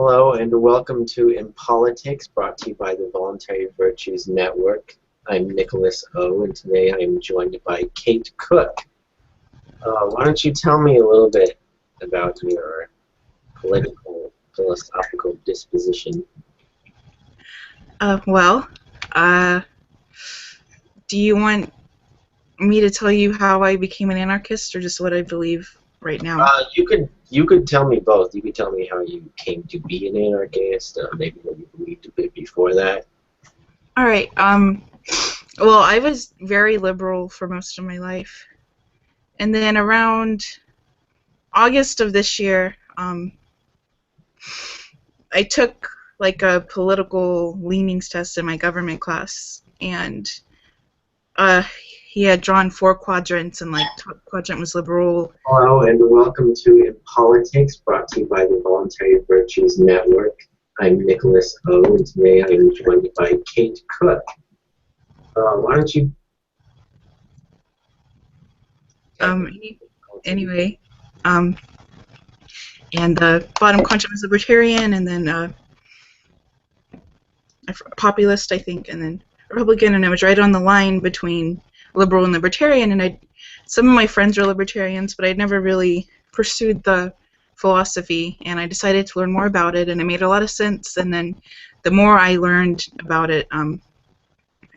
Hello and welcome to Impolitics, brought to you by the Voluntary Virtues Network. I'm Nicholas O, and today I am joined by Kate Cook. Why don't you tell me a little bit about your political, philosophical disposition? Well, uh, do you want me to tell you how I became an anarchist, or just what I believe right now? You could tell me both. You could tell me how you came to be an anarchist, maybe what you believed a bit before that. All right. Well, I was very liberal for most of my life, and then around August of this year, I took like a political leanings test in my government class, and he had drawn 4 quadrants, and like top quadrant was liberal. Hello and welcome to Impolitics, brought to you by the Voluntary Virtues Network. I'm Nicholas O, and today I am joined by Kate Cook. Why don't you... Anyway, and the bottom quadrant was libertarian, and then populist, I think, and then Republican, and I was right on the line between liberal and libertarian, and some of my friends were libertarians, but I'd never really pursued the philosophy, and I decided to learn more about it, and it made a lot of sense, and then the more I learned about it, I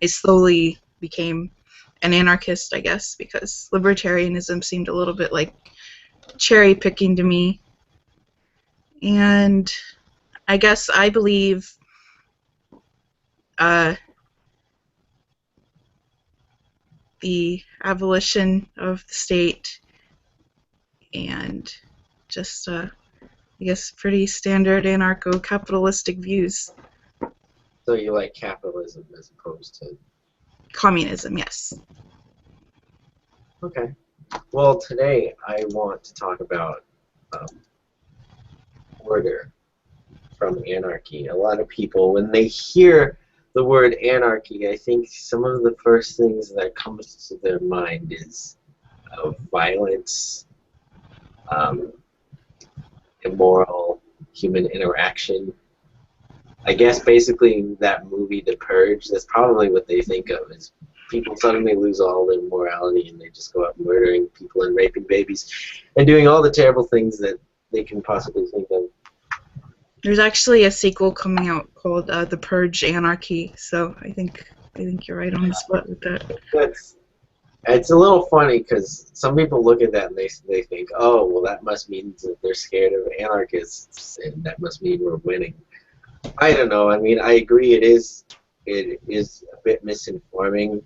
slowly became an anarchist, I guess, because libertarianism seemed a little bit like cherry picking to me, and I guess I believe the abolition of the state, and just, I guess, pretty standard anarcho-capitalistic views. So you like capitalism as opposed to... Communism, yes. Okay. Well, today I want to talk about order from anarchy. A lot of people, when they hear the word anarchy, I think some of the first things that comes to their mind is violence, immoral human interaction. I guess basically that movie, The Purge, that's probably what they think of, is people suddenly lose all their morality and they just go out murdering people and raping babies and doing all the terrible things that they can possibly think of. There's actually a sequel coming out called The Purge Anarchy, so I think you're right on the spot with that. It's a little funny because some people look at that and they think, oh, well, that must mean that they're scared of anarchists, and that must mean we're winning. I don't know. I mean, I agree it is a bit misinforming,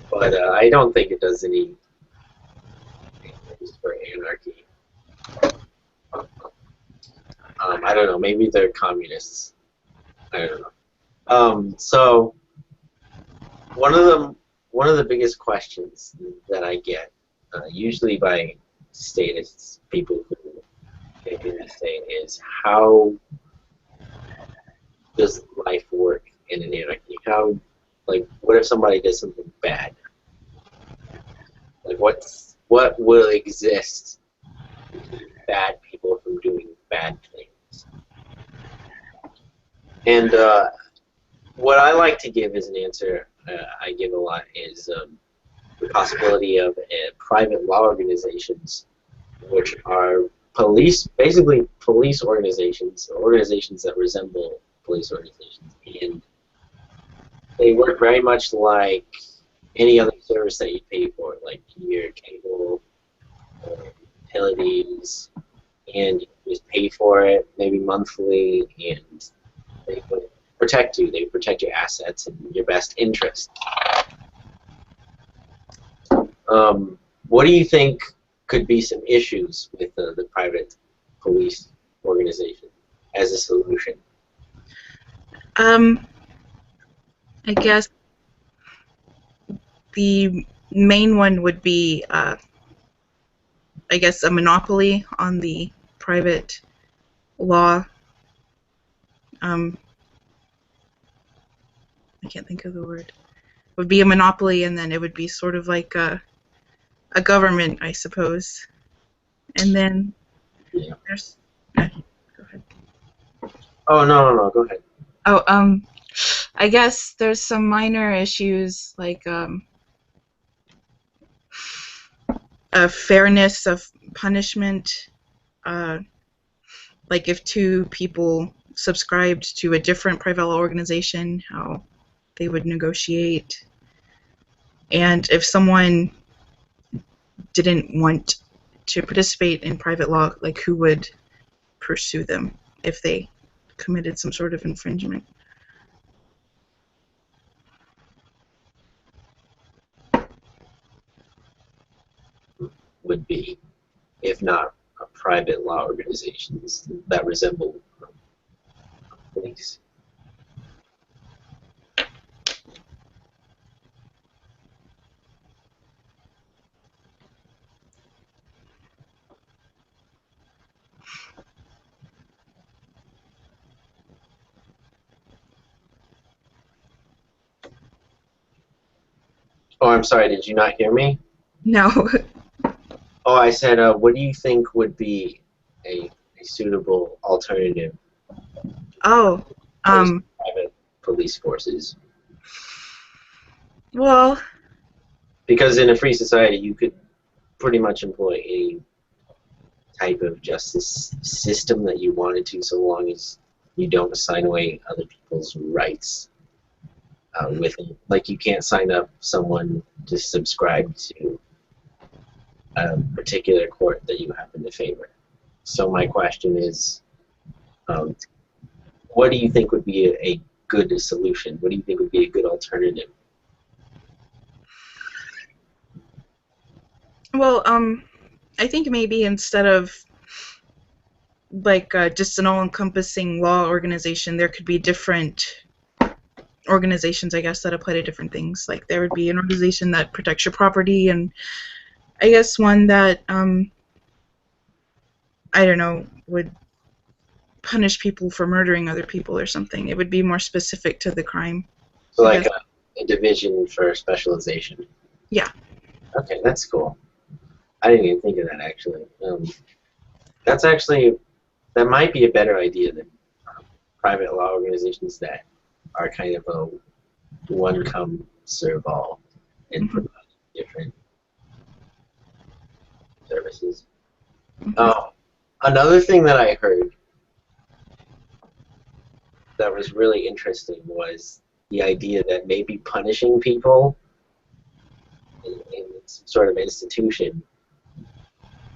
but I don't think it does any things for anarchy. I don't know. Maybe they're communists. I don't know. So one of the biggest questions that I get, usually by statists, people who get in this thing, is how does life work in an anarchy? How, like, what if somebody does something bad? Like, what will exist to keep bad people from doing bad things? And what I like to give as an answer, I give a lot, is the possibility of private law organizations, which are basically police organizations that resemble police organizations, and they work very much like any other service that you pay for, like your cable, utilities, and you just pay for it, maybe monthly, and they protect you. They protect your assets and your best interest. What do you think could be some issues with the private police organization as a solution? I guess the main one would be, I guess, a monopoly on the private law. I can't think of the word. It would be a monopoly, and then it would be sort of like a government, I suppose. And then there's... Go Oh, no, no, no, go ahead. Oh, I guess there's some minor issues like a fairness of punishment. Uh, like if two people subscribed to a different private law organization, how they would negotiate. And if someone didn't want to participate in private law, like who would pursue them if they committed some sort of infringement? Would be, if not private law organizations that resemble police. Oh, I'm sorry, did you not hear me? No. Oh, I said, what do you think would be a suitable alternative Oh, to private police forces? well, Because in a free society, you could pretty much employ any type of justice system that you wanted to, so long as you don't sign away other people's rights. With like, you can't sign up someone to subscribe to a particular court that you happen to favor. So my question is, um, what do you think would be a good solution? What do you think would be a good alternative? well, I think maybe instead of like just an all-encompassing law organization, there could be different organizations, I guess, that apply to different things. Like there would be an organization that protects your property, and I guess one that I don't know, would punish people for murdering other people or something. It would be more specific to the crime, So I like guess. a division for specialization. Yeah. Okay, that's cool. I didn't even think of that actually. That's actually, that might be a better idea than private law organizations that are kind of a one come serve all and Mhm. provide different services. Mhm. Another thing that I heard that was really interesting was the idea that maybe punishing people in some sort of institution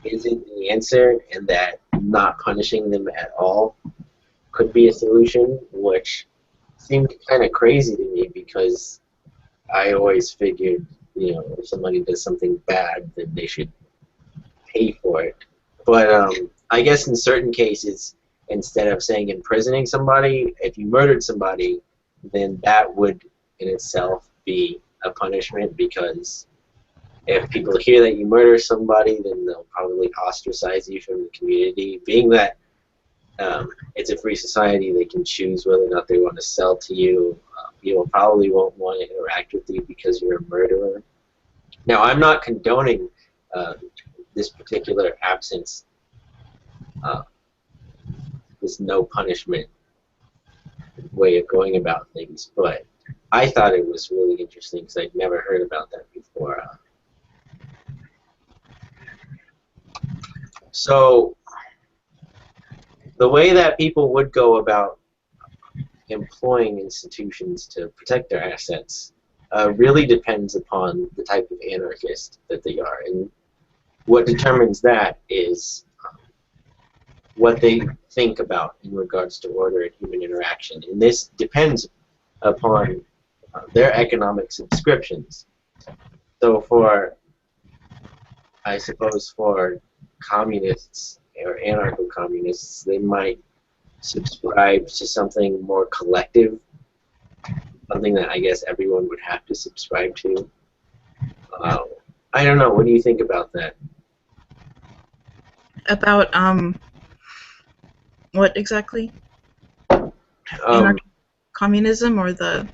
isn't the answer, and that not punishing them at all could be a solution, which seemed kind of crazy to me because I always figured, if somebody does something bad, then they should pay for it. But I guess in certain cases, instead of saying imprisoning somebody, if you murdered somebody, then that would in itself be a punishment, because if people hear that you murder somebody, then they'll probably ostracize you from the community. Being that it's a free society, they can choose whether or not they want to sell to you. People probably won't want to interact with you because you're a murderer. Now, I'm not condoning uh, this particular absence, uh, this no punishment way of going about things, but I thought it was really interesting because I'd never heard about that before. So the way that people would go about employing institutions to protect their assets really depends upon the type of anarchist that they are. And what determines that is what they think about in regards to order and human interaction. And this depends upon their economic subscriptions. So I suppose for communists or anarcho-communists, they might subscribe to something more collective, something that I guess everyone would have to subscribe to. Uh, I don't know. What do you think about that? About what exactly? Um, Anarcho-communism, or the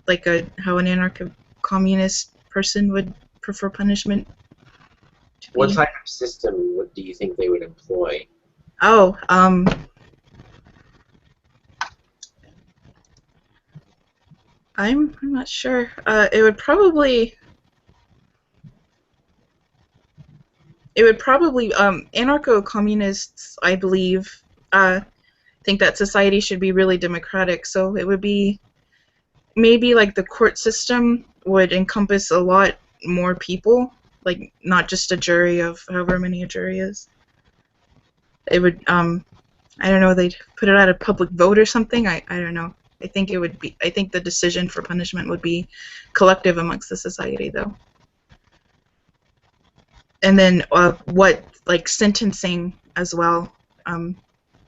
like a how an anarcho-communist person would prefer punishment to what be? type of system do you think they would employ? Oh, I'm not sure. It would probably anarcho-communists, I believe, think that society should be really democratic. So it would be maybe like the court system would encompass a lot more people, like not just a jury of however many a jury is. It would I don't know, they'd put it at a public vote or something. I don't know. I think the decision for punishment would be collective amongst the society though. And then what like sentencing as well.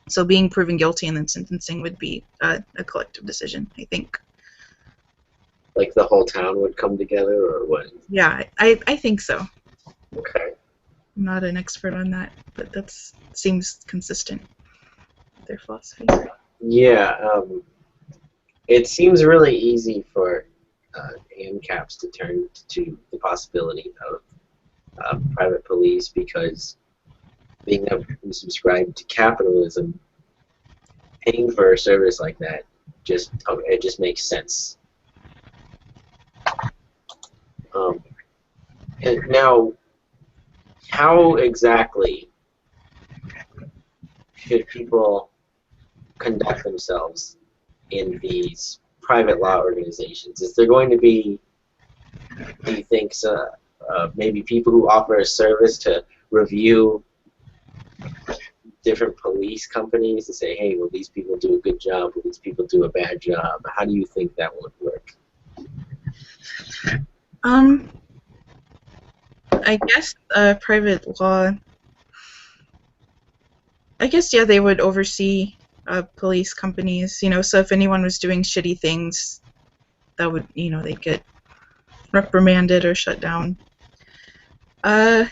So being proven guilty and then sentencing would be a collective decision, I think. Like the whole town would come together, or what? Yeah, I think so. Okay. I'm not an expert on that, but that seems consistent with their philosophy. Yeah, it seems really easy for ANCAPs to turn to the possibility of private police because being that we subscribe to capitalism, paying for a service like that it just makes sense. And now, how exactly should people conduct themselves in these private law organizations? Is there going to be, do you think, maybe people who offer a service to review different police companies to say, hey, will these people do a good job? Will these people do a bad job? How do you think that would work? I guess private law. I guess yeah, they would oversee police companies. So if anyone was doing shitty things, that would they'd get reprimanded or shut down. I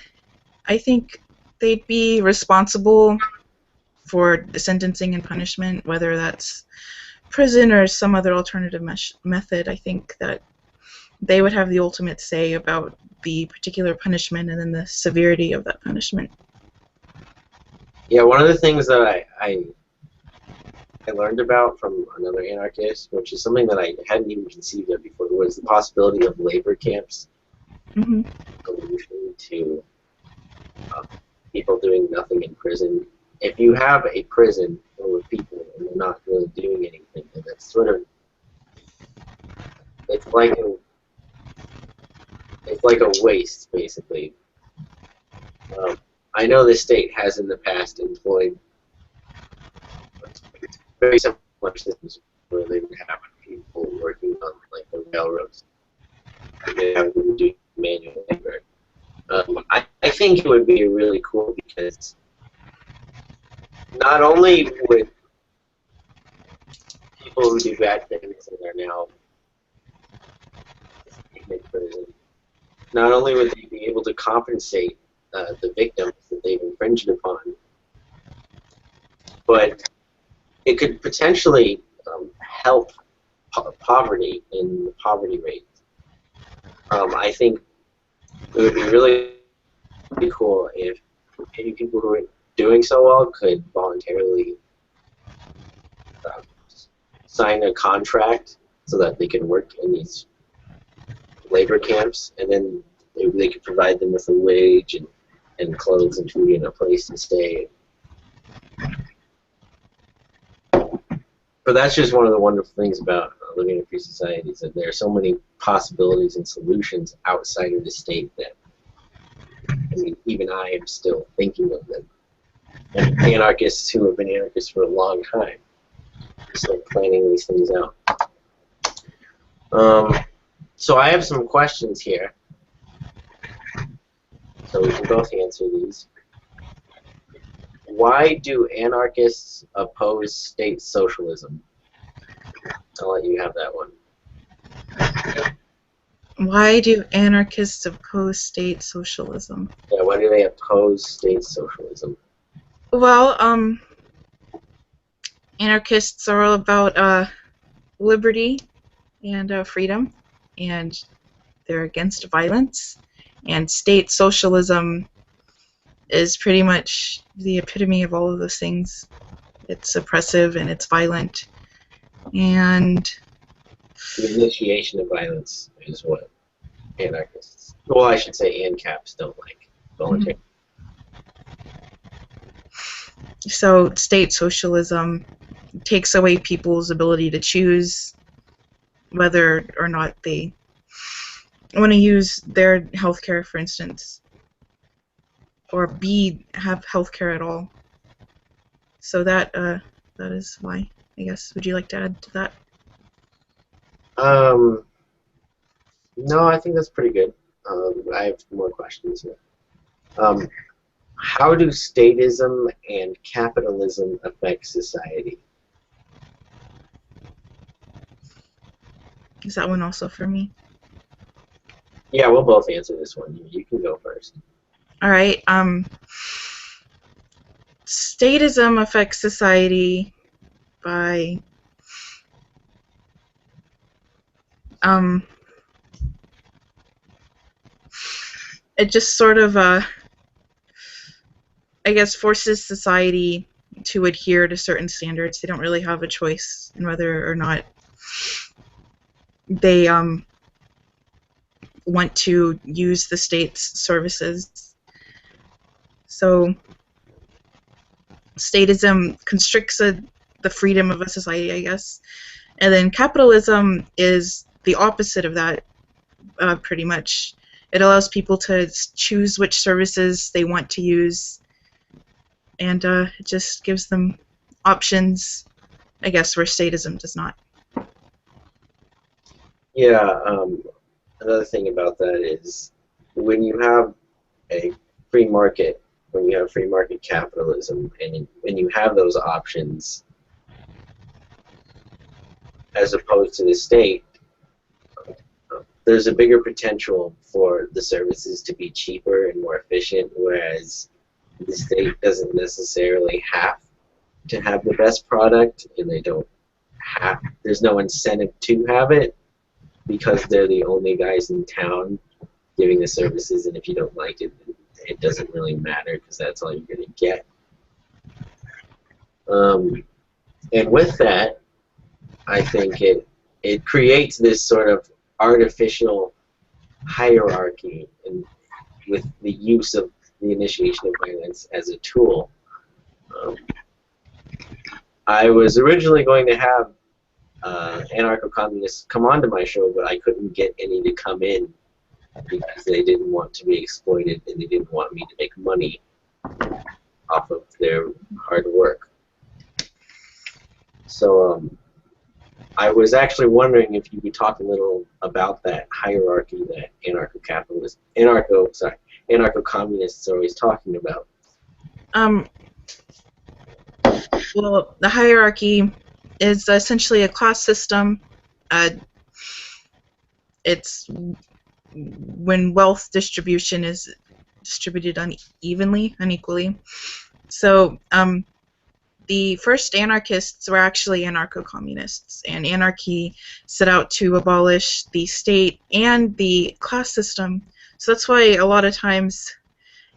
think they'd be responsible for the sentencing and punishment, whether that's prison or some other alternative method. I think that they would have the ultimate say about the particular punishment and then the severity of that punishment. Yeah, one of the things that I learned about from another anarchist, which is something that I hadn't even conceived of before, was the possibility of labor camps. Mm-hmm. Solution to people doing nothing in prison. If you have a prison full of people and they're not really doing anything, then that's sort of it's like a waste, basically. I know the state has in the past employed very similar systems where they would have people working on like the railroads. They have them do manual labor. I think it would be really cool because not only would people who do bad things and are now in prison, not only would they be able to compensate the victims that they've infringed upon, but it could potentially help poverty in the poverty rate. I think it would be really cool if maybe people who are doing so well could voluntarily sign a contract so that they can work in these labor camps, and then they could provide them with a wage and clothes and food and a place to stay. But that's just one of the wonderful things about living in free societies, that there are so many possibilities and solutions outside of the state that, I mean, even I am still thinking of them. And anarchists who have been anarchists for a long time are still planning these things out. So I have some questions here. So we can both answer these. Why do anarchists oppose state socialism? I'll let you have that one. Why do anarchists oppose state socialism? Yeah, why do they oppose state socialism? Well, anarchists are all about liberty and freedom, and they're against violence. And state socialism is pretty much the epitome of all of those things. It's oppressive and it's violent. And The initiation of violence is what anarchists, well, I should say ANCAPs don't like. Voluntary. So state socialism takes away people's ability to choose whether or not they want to use their healthcare, for instance, or have healthcare at all. So that is why, I guess. Would you like to add to that? No, I think that's pretty good. I have more questions here. How do statism and capitalism affect society? Is that one also for me? Yeah, we'll both answer this one. You can go first. All right. Statism affects society by it just sort of I guess forces society to adhere to certain standards. They don't really have a choice in whether or not they want to use the state's services. So statism constricts the freedom of a society, I guess. And then capitalism is the opposite of that, pretty much. It allows people to choose which services they want to use, and it just gives them options, I guess, where statism does not. Yeah, another thing about that is when you have a free market, when you have free market capitalism, and when you have those options, as opposed to the state, there's a bigger potential for the services to be cheaper and more efficient, whereas the state doesn't necessarily have to have the best product, and there's no incentive to have it because they're the only guys in town giving the services, and if you don't like it, it doesn't really matter because that's all you're going to get. And with that, I think it creates this sort of artificial hierarchy and with the use of the initiation of violence as a tool. I was originally going to have anarcho-communists come onto my show, but I couldn't get any to come in because they didn't want to be exploited and they didn't want me to make money off of their hard work. So I was actually wondering if you could talk a little about that hierarchy that anarcho-communists are always talking about. Well, the hierarchy is essentially a class system. It's when wealth distribution is distributed unequally. So the first anarchists were actually anarcho-communists, and anarchy set out to abolish the state and the class system. So that's why a lot of times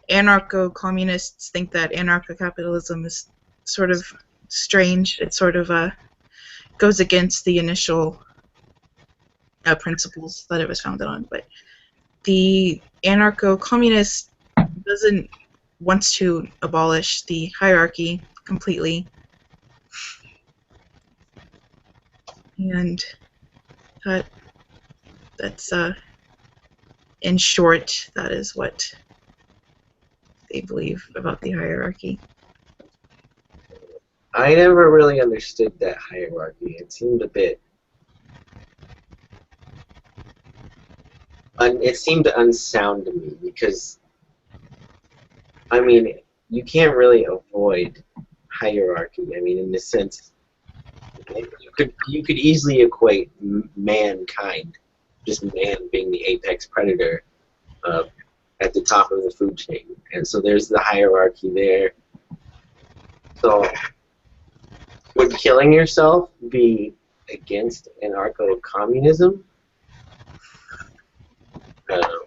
anarcho-communists think that anarcho-capitalism is sort of strange. It sort of goes against the initial principles that it was founded on. But the anarcho-communist doesn't want to abolish the hierarchy completely. And that's in short, that is what they believe about the hierarchy. I never really understood that hierarchy. It seemed a bit... it seemed unsound to me because, I mean, you can't really avoid hierarchy. I mean, in the sense, you could easily equate mankind, just man being the apex predator, at the top of the food chain, and so there's the hierarchy there. So, would killing yourself be against anarcho-communism? I don't know.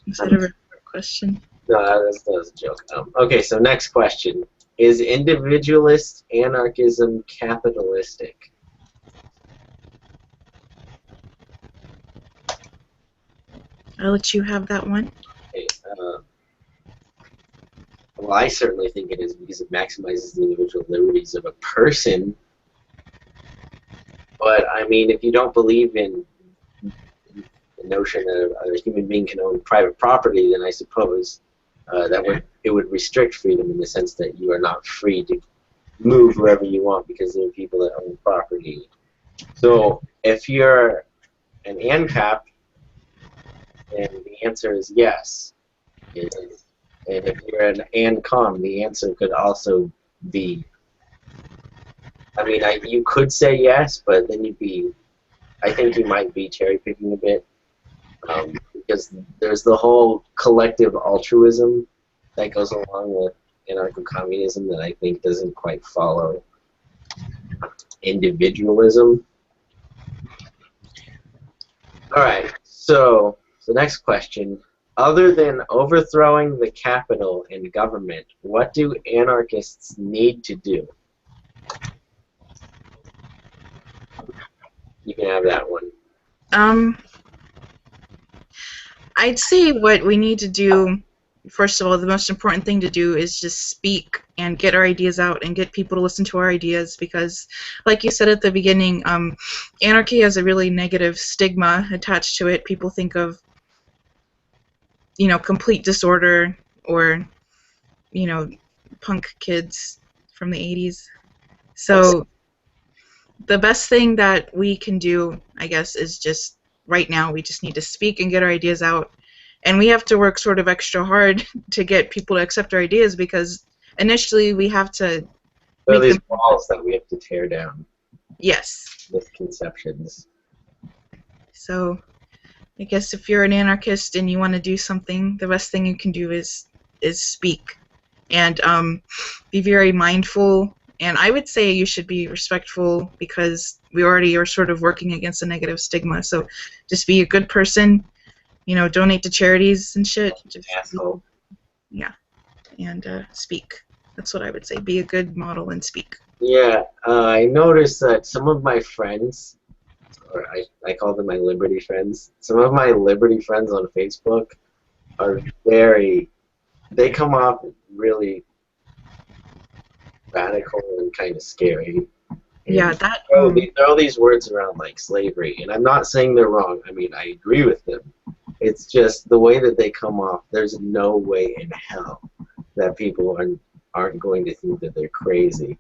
Is that a question? No, that was a joke. Okay, so next question. Is individualist anarchism capitalistic? I'll let you have that one. Okay, well, I certainly think it is because it maximizes the individual liberties of a person. But I mean, if you don't believe in the notion that a human being can own private property, then I suppose it would restrict freedom in the sense that you are not free to move wherever you want because there are people that own property. So if you're an ANCAP, then the answer is yes. And if you're an ANCOM, the answer could also be. I mean, you could say yes, but then you'd be. I think you might be cherry picking a bit. Because there's the whole collective altruism that goes along with anarcho-communism that I think doesn't quite follow individualism. Alright, so the next question. Other than overthrowing the capital and government, what do anarchists need to do? You can have that one. I'd say what we need to do, first of all, the most important thing to do is just speak and get our ideas out and get people to listen to our ideas because, like you said at the beginning, anarchy has a really negative stigma attached to it. People think of, complete disorder or, punk kids from the 80s. So the best thing that we can do, I guess, is just right now we just need to speak and get our ideas out. And we have to work sort of extra hard to get people to accept our ideas because initially we have to There are these walls that we have to tear down. Yes. Misconceptions. So I guess if you're an anarchist and you want to do something, the best thing you can do is speak and be very mindful. And I would say you should be respectful because we already are sort of working against a negative stigma. So just be a good person, donate to charities and shit. Just, asshole. Yeah, and speak. That's what I would say. Be a good model and speak. Yeah, I noticed that some of my friends, or I call them my liberty friends, some of my liberty friends on Facebook are they come off really radical and kind of scary. And yeah, that. Throw these words around like slavery, and I'm not saying they're wrong. I mean, I agree with them. It's just the way that they come off. There's no way in hell that people aren't going to think that they're crazy.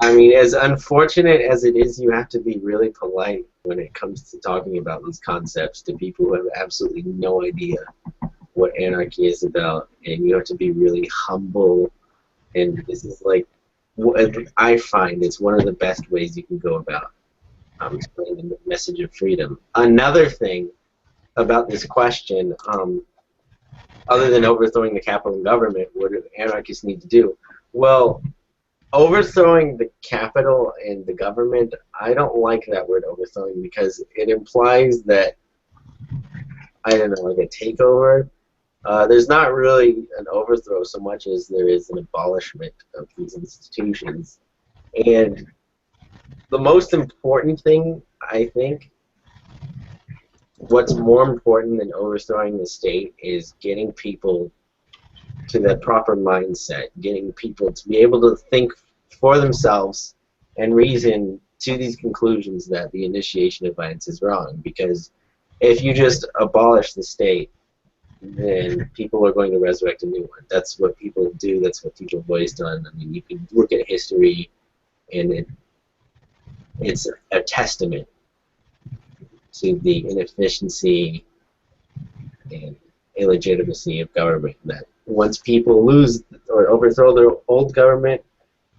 I mean, as unfortunate as it is, you have to be really polite when it comes to talking about these concepts to people who have absolutely no idea what anarchy is about, and you have to be really humble. And this is like, I find it's one of the best ways you can go about spreading the message of freedom. Another thing about this question, other than overthrowing the capital and government, what do anarchists need to do? Well, overthrowing the capital and the government, I don't like that word overthrowing because it implies that, I don't know, like a takeover. There's not really an overthrow so much as there is an abolishment of these institutions. And the most important thing, I think, what's more important than overthrowing the state is getting people to the proper mindset, getting people to be able to think for themselves and reason to these conclusions that the initiation of violence is wrong. Because if you just abolish the state, then people are going to resurrect a new one. That's what people do. That's what Teacher Boy's done. I mean, you can look at history, and it's a testament to the inefficiency and illegitimacy of government. That once people lose or overthrow their old government,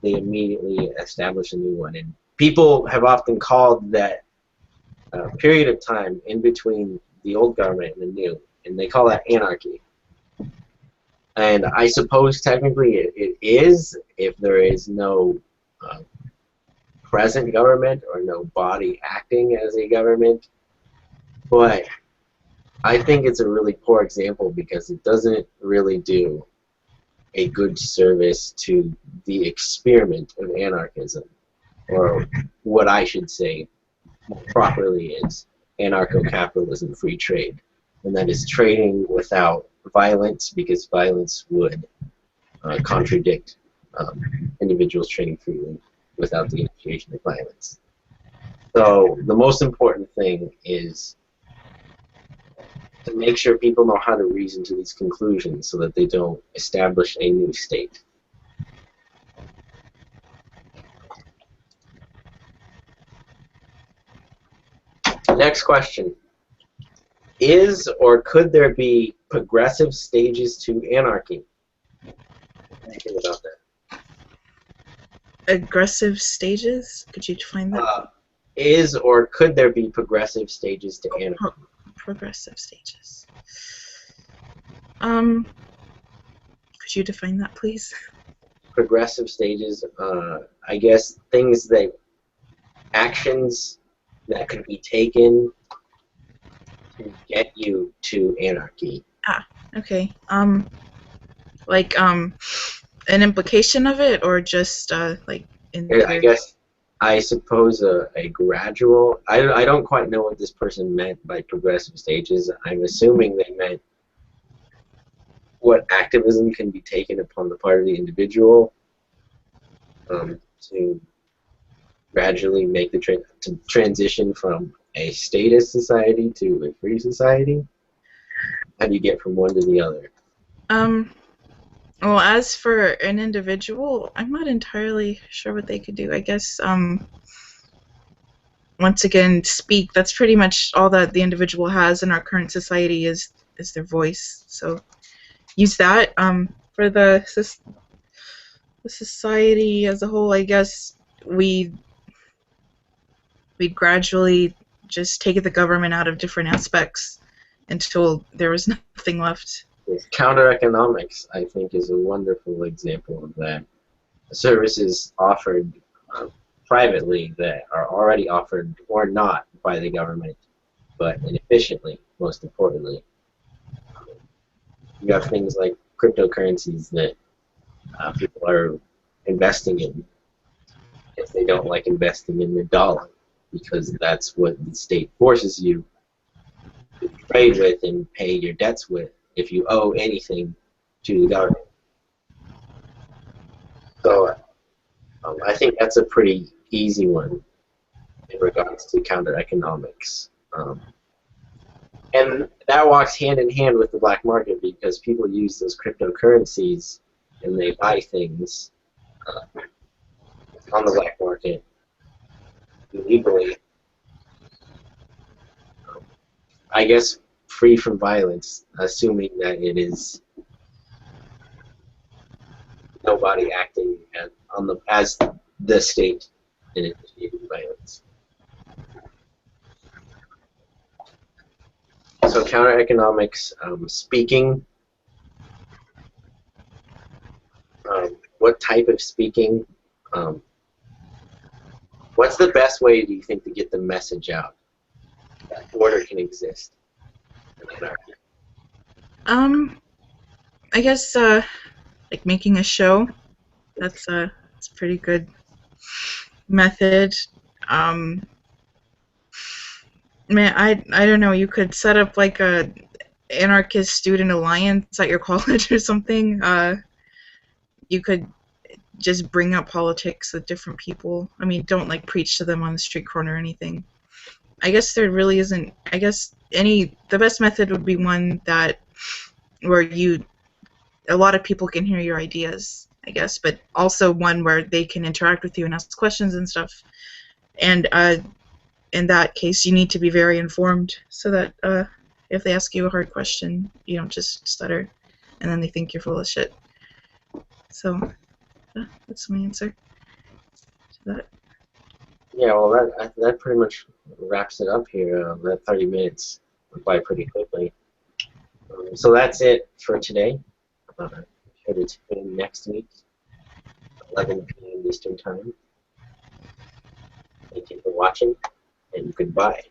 they immediately establish a new one. And people have often called that period of time in between the old government and the new, and they call that anarchy. And I suppose technically it is if there is no present government or no body acting as a government. But I think it's a really poor example because it doesn't really do a good service to the experiment of anarchism, or what I should say more properly is anarcho-capitalism, free trade. and that is trading without violence, because violence would contradict individuals trading freely without the initiation of violence. So the most important thing is to make sure people know how to reason to these conclusions so that they don't establish a new state. Next question. Is or could there be progressive stages to anarchy? What do you think about that? Aggressive stages? Could you define that? Is or could there be progressive stages to anarchy? Progressive stages. Could you define that, please? Progressive stages, I guess actions that could be taken to get you to anarchy. Ah, okay. Like, an implication of it, or just, like, in the I guess, I suppose a gradual, I don't quite know what this person meant by progressive stages. I'm assuming they meant what activism can be taken upon the part of the individual to gradually make the transition from a statist society to a free society. How do you get from one to the other? Well, as for an individual, I'm not entirely sure what they could do. I guess, once again, speak. That's pretty much all that the individual has in our current society is their voice. So use that. For the society as a whole, I guess we'd gradually just take the government out of different aspects until there was nothing left. Counter economics, I think, is a wonderful example of that. Services offered privately that are already offered or not by the government, but inefficiently, most importantly. You have things like cryptocurrencies that people are investing in if they don't like investing in the dollar, because that's what the state forces you to trade with and pay your debts with if you owe anything to the government. So I think that's a pretty easy one in regards to counter economics. And that walks hand in hand with the black market, because people use those cryptocurrencies and they buy things on the black market illegally. I guess free from violence, assuming that it is nobody acting as the state in initiating violence. So counter economics, speaking. What type of speaking? What's the best way, do you think, to get the message out that order can exist in anarchy? I guess like making a show. That's a pretty good method. Man, I don't know. You could set up like a anarchist student alliance at your college or something. You could just bring up politics with different people. I mean, don't like preach to them on the street corner or anything. I guess there really isn't. I guess the best method would be one that where a lot of people can hear your ideas, I guess, but also one where they can interact with you and ask questions and stuff. And in that case, you need to be very informed so that if they ask you a hard question, you don't just stutter and then they think you're full of shit. So that's my answer to that. Yeah, well, that pretty much wraps it up here. That 30 minutes went by pretty quickly. So that's it for today. Be sure to tune in next week, 11 p.m. Eastern Time. Thank you for watching, and goodbye.